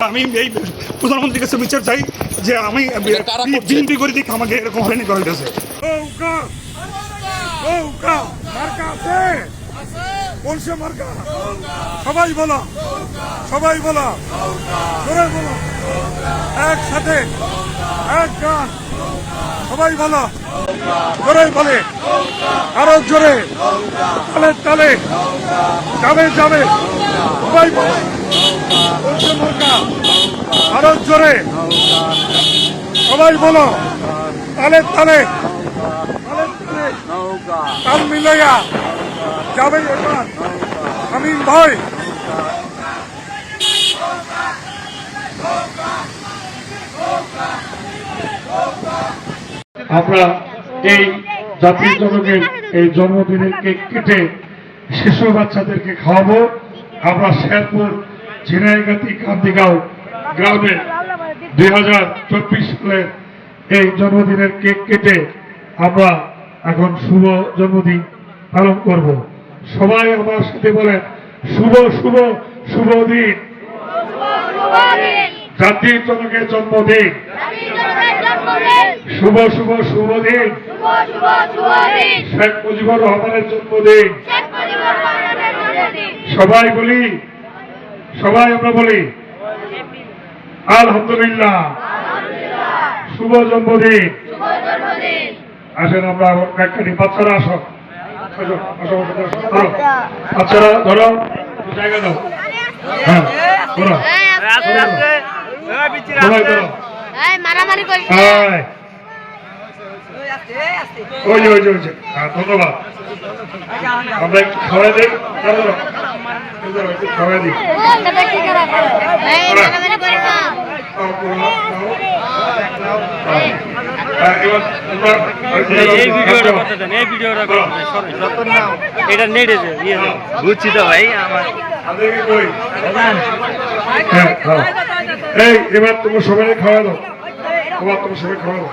আমি এই প্রধানমন্ত্রীর কাছে বিচার চাই যে আমি বিএনপি করে দিকে আমাকে এরকম হয়রানি করা হইতেছে। সবাই বলো, সবাই বলো, জোরে বলো, একসাথে এক গান, সবাই বলো, জোরে বলে, আরো জোরে, তালে তালে, যাবে যাবে, সবাই বলো, আরো জোরে, সবাই বলো, তালে তালে, তাল মিলাইয়া যাবে এবার আমিন ভাই। আমরা এই জাতির জনকের এই জন্মদিনের কেক কেটে শিশু বাচ্চাদেরকে খাওয়াবো। আমরা শেরপুর ঝিনাইগাতি কান্দিগাঁও গ্রামে 2024 সালের এই জন্মদিনের কেক কেটে আমরা এখন শুভ জন্মদিন পালন করব। সবাই আমার সাথে বলেন শুভ শুভ শুভ দিন, জাতির জনকের জন্মদিন, শুভ শুভ শুভ দিন, শেখ মুজিবুর রহমানের জন্মদিন। সবাই বলি, সবাই আমরা বলি আলহামদুলিল্লাহ, শুভ জন্মদিন। আসেন আমরা একখানি, বাচ্চারা আসো, বাচ্চারা ধরো, জায়গা দাও, হ্যাঁ ধরো, সবাই ধরো, ওই যে ওই যে ওই যে, ধন্যবাদ। আমরা একটু খাওয়াই দিই, একটু খাওয়াই দিই। বুঝছি তো ভাই আমার এই এবার তোমার সবাই খাওয়া দাও, তোমার তোমার সবাই খাওয়া দাও।